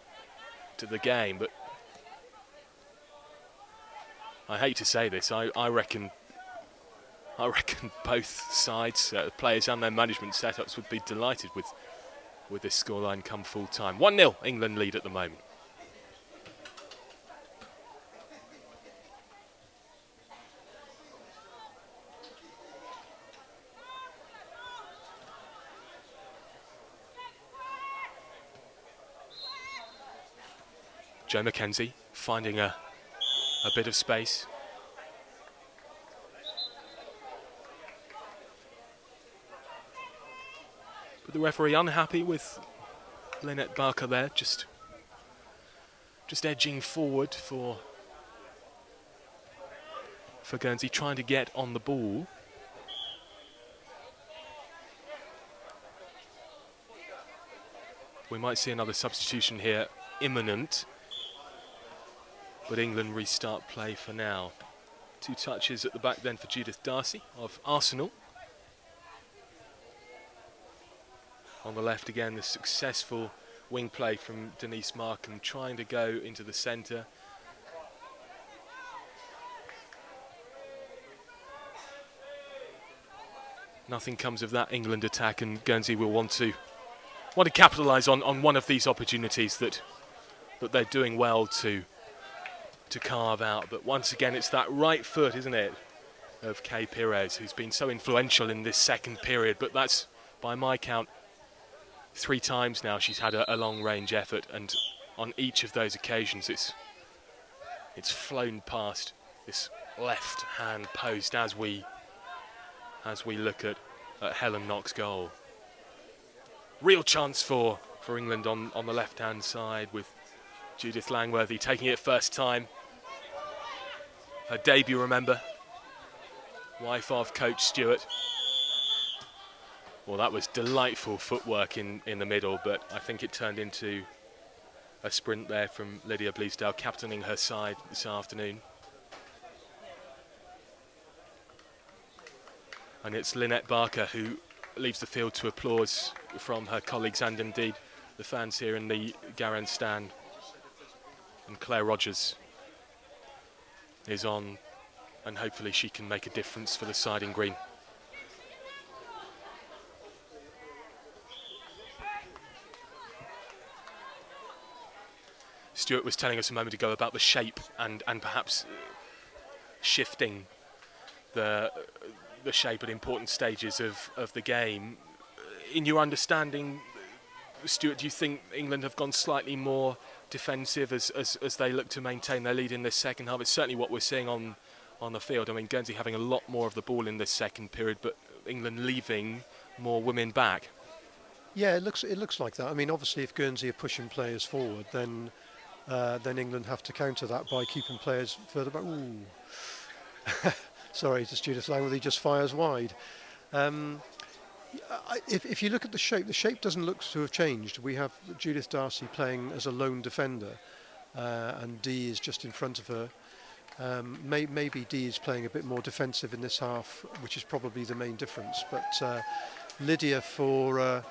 to the game, but I hate to say this, I reckon both sides, players and their management setups, would be delighted with this scoreline come full time. 1-0 England lead at the moment. Jo McKenzie finding a bit of space. But the referee unhappy with Lynette Barker there, just edging forward for Guernsey, trying to get on the ball. We might see another substitution here imminent, but England restart play for now. 2 touches at the back then for Judith Darcy of Arsenal. On the left again, the successful wing play from Denise Markham, trying to go into the centre. Nothing comes of that England attack, and Guernsey will want to capitalise on one of these opportunities that they're doing well to carve out. But once again, it's that right foot, isn't it, of Kay Pires, who's been so influential in this second period. But that's, by my count, 3 times now she's had a long-range effort, and on each of those occasions it's flown past this left-hand post as we look at Helen Knox's goal. Real chance for England on the left-hand side with Judith Langworthy taking it first time. Her debut, remember. Wife of Coach Stewart. Well, that was delightful footwork in the middle, but I think it turned into a sprint there from Lydia Bleasdale, captaining her side this afternoon. And it's Lynette Barker who leaves the field to applause from her colleagues and indeed the fans here in the Guernsey stand. And Claire Rogers is on, and hopefully she can make a difference for the side in green. Stuart was telling us a moment ago about the shape and perhaps shifting the shape at important stages of the game. In your understanding, Stuart, do you think England have gone slightly more defensive as they look to maintain their lead in this second half? It's certainly what we're seeing on the field. I mean, Guernsey having a lot more of the ball in this second period, but England leaving more women back. Yeah, it looks like that. I mean, obviously, if Guernsey are pushing players forward, then England have to counter that by keeping players further back. Ooh. Sorry, just Judith Langworthy just fires wide. If you look at the shape doesn't look to have changed. We have Judith Darcy playing as a lone defender, and Dee is just in front of her. Maybe Dee is playing a bit more defensive in this half, which is probably the main difference. But Lydia for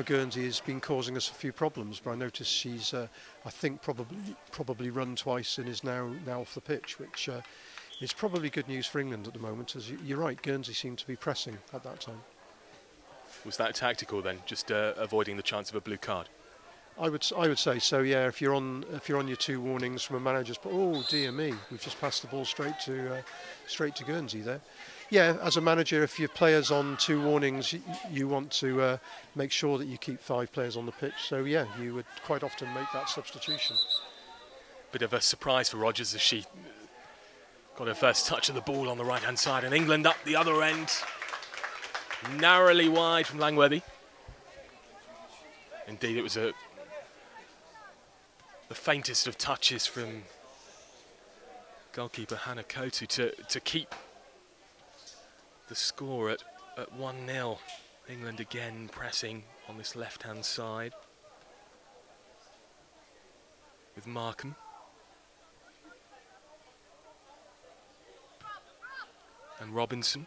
Guernsey has been causing us a few problems. But I noticed she's, I think, probably run twice and is now off the pitch, which is probably good news for England at the moment. As you're right, Guernsey seemed to be pressing at that time. Was that tactical then, just avoiding the chance of a blue card? I would say so. Yeah, if you're on your two warnings from a manager's, oh dear me, we've just passed the ball straight to Guernsey there. Yeah, as a manager, if your player's on two warnings, you want to make sure that you keep 5 players on the pitch. So yeah, you would quite often make that substitution. Bit of a surprise for Rogers as she got her first touch of the ball on the right-hand side, and England up the other end, narrowly wide from Langworthy. Indeed, it was the faintest of touches from goalkeeper Hannah Kotu to keep the score at 1-0. England again pressing on this left-hand side with Markham. And Robinson.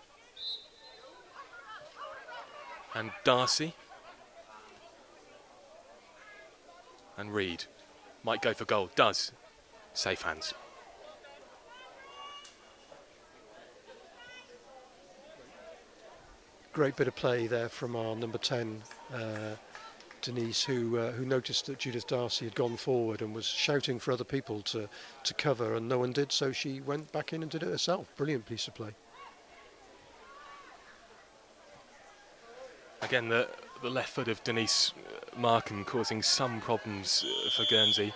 And Darcy. And Reid. Might go for goal. Does. Safe hands. Great bit of play there from our number 10, Denise, who noticed that Judith Darcy had gone forward and was shouting for other people to cover, and no one did, so she went back in and did it herself. Brilliant piece of play. Again, the left foot of Denise Markham causing some problems for Guernsey.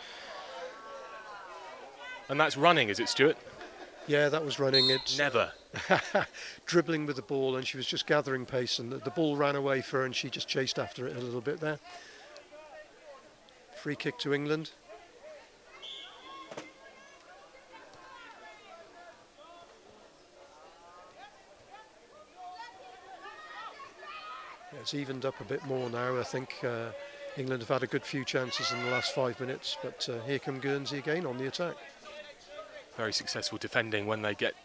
And that's running, is it, Stuart? Yeah, that was running. It's Never. dribbling with the ball, and she was just gathering pace, and the ball ran away for her, and she just chased after it a little bit there. Free kick to England. It's evened up a bit more now. I think England have had a good few chances in the last 5 minutes, but here come Guernsey again on the attack. Very successful defending when they get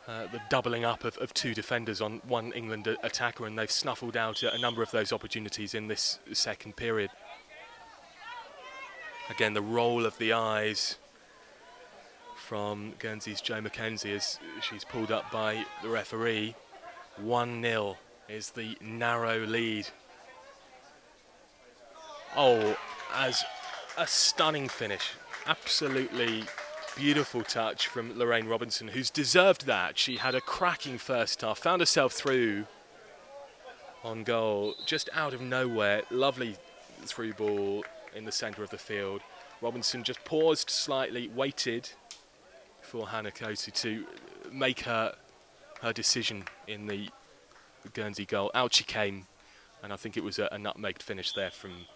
the doubling up of 2 defenders on one England attacker, and they've snuffled out a number of those opportunities in this second period. Again, the roll of the eyes from Guernsey's Jo Mackenzie as she's pulled up by the referee. 1-0 is the narrow lead. Oh, as a stunning finish. Absolutely beautiful touch from Lorraine Robinson, who's deserved that. She had a cracking first half, found herself through on goal, just out of nowhere. Lovely through ball in the centre of the field. Robinson just paused slightly, waited for Hannah Kotu to make her decision in the Guernsey goal. Out she came, and I think it was a nutmegged finish there from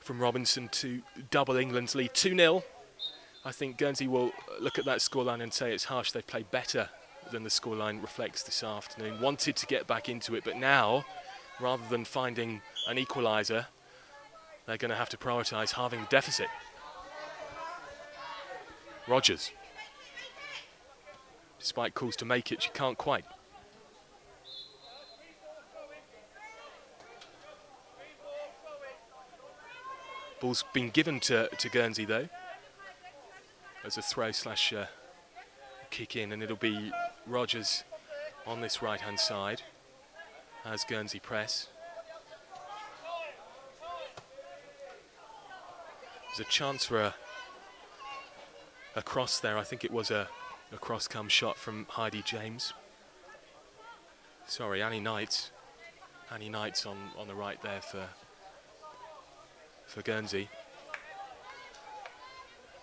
from Robinson to double England's lead. 2-0. I think Guernsey will look at that scoreline and say it's harsh. They've played better than the scoreline reflects this afternoon. Wanted to get back into it, but now, rather than finding an equaliser, they're going to have to prioritise halving the deficit. Rogers. Despite calls to make it, she can't quite. Ball's been given to Guernsey though, as a throw slash kick in, and it'll be Rogers on this right hand side as Guernsey press. There's a chance for a cross there. I think it was a cross come shot from Heidi James. Sorry, Annie Knights. Annie Knights on the right there for Guernsey.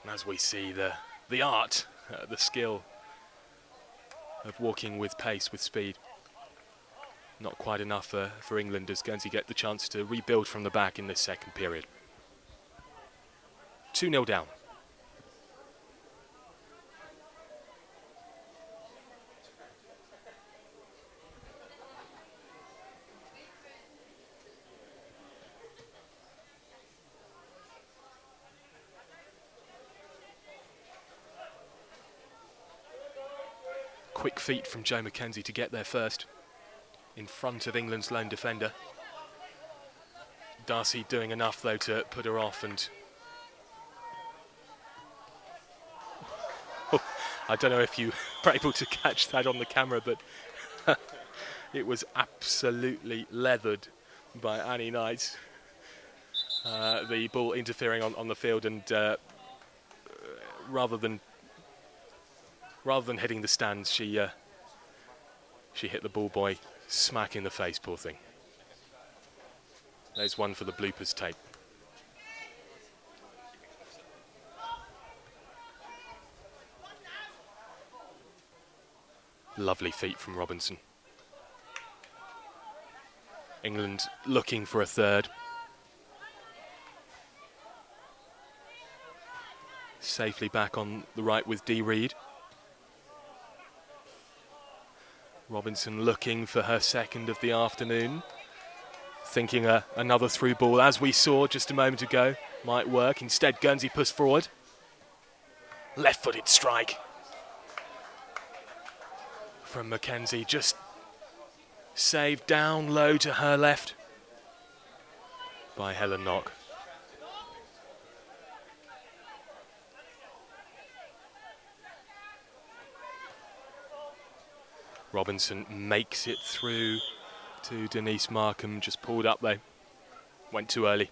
And as we see the art, the skill of walking with pace, with speed. Not quite enough for England as Guernsey get the chance to rebuild from the back in this second period. 2-0 down. Quick feet from Joe Mackenzie to get there first, in front of England's lone defender. Darcy doing enough though to put her off, and I don't know if you were able to catch that on the camera, but it was absolutely leathered by Annie Knight. The ball interfering on the field, and rather than hitting the stands, she hit the ball boy smack in the face, poor thing. There's one for the bloopers tape. Lovely feet from Robinson. England looking for a third. Safely back on the right with Dee Reed. Robinson looking for her second of the afternoon. Thinking another through ball, as we saw just a moment ago, might work. Instead, Guernsey pushed forward. Left-footed strike from Mackenzie, just saved down low to her left by Helen Knock. Robinson makes it through to Denise Markham, just pulled up though, went too early.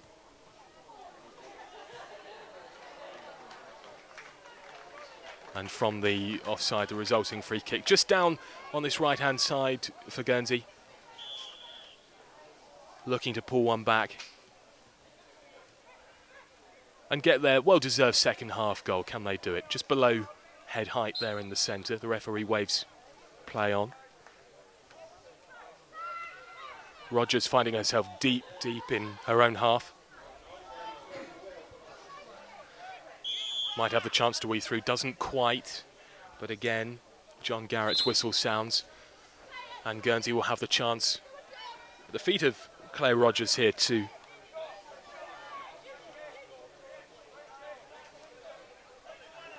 And from the offside, the resulting free kick, just down on this right-hand side for Guernsey. Looking to pull one back and get their well-deserved second half goal. Can they do it? Just below head height there in the centre. The referee waves play on. Rogers finding herself deep in her own half. Might have the chance to weave through, doesn't quite. But again, John Garrett's whistle sounds. And Guernsey will have the chance at the feet of Claire Rogers here to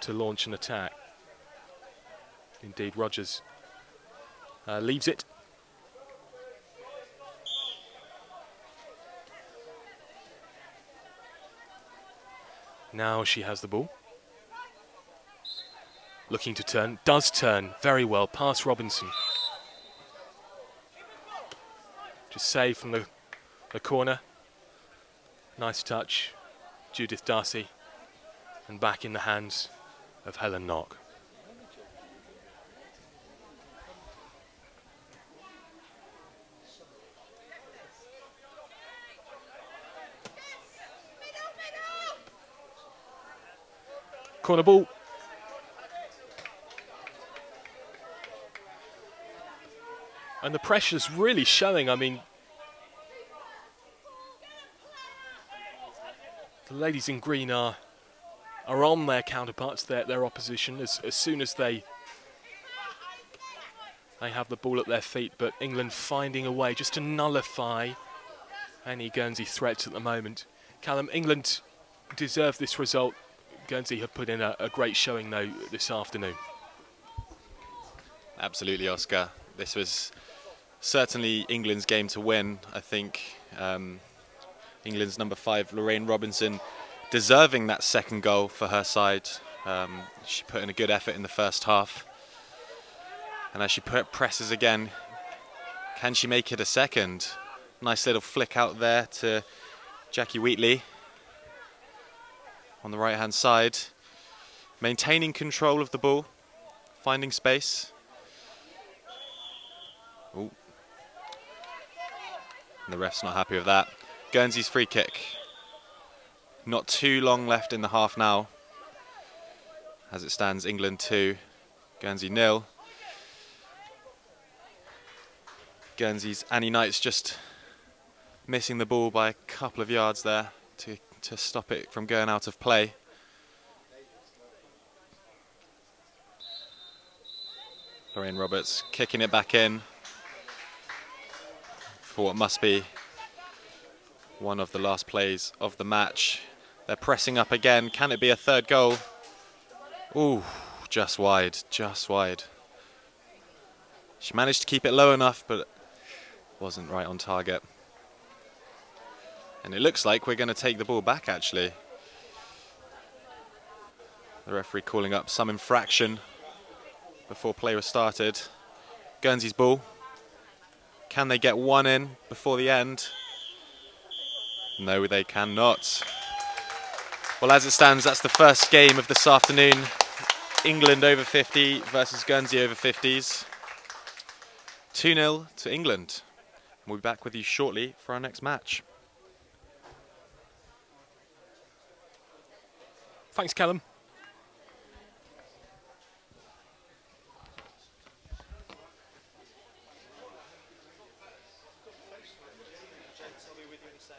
launch an attack. Indeed, Rogers leaves it. Now she has the ball. Looking to turn, does turn very well past Robinson. Just saved from the corner. Nice touch, Judith Darcy. And back in the hands of Helen Knock. Corner ball. And the pressure's really showing. I mean, The ladies in green are on their counterparts, their opposition, as soon as they have the ball at their feet, but England finding a way just to nullify any Guernsey threats at the moment. Callum, England deserve this result. Guernsey have put in a great showing, though, this afternoon. Absolutely, Oscar. This was certainly England's game to win. I think England's number 5, Lorraine Robinson, deserving that second goal for her side. She put in a good effort in the first half. And as she presses again, can she make it a second? Nice little flick out there to Jackie Wheatley on the right-hand side. Maintaining control of the ball, finding space. Ooh. And the ref's not happy with that. Guernsey's free kick. Not too long left in the half now. As it stands, England 2, Guernsey 0. Guernsey's Annie Knight's just missing the ball by a couple of yards there to stop it from going out of play. Lorraine Roberts kicking it back in for what must be one of the last plays of the match. They're pressing up again. Can it be a third goal? Ooh, just wide, just wide. She managed to keep it low enough, but wasn't right on target. And it looks like we're going to take the ball back, actually. The referee calling up some infraction before play was started. Guernsey's ball. Can they get one in before the end? No, they cannot. Well, as it stands, that's the first game of this afternoon. England over 50 versus Guernsey over 50s. 2-0 to England. We'll be back with you shortly for our next match. Thanks, Callum. Gents, I'll be with you in a sec.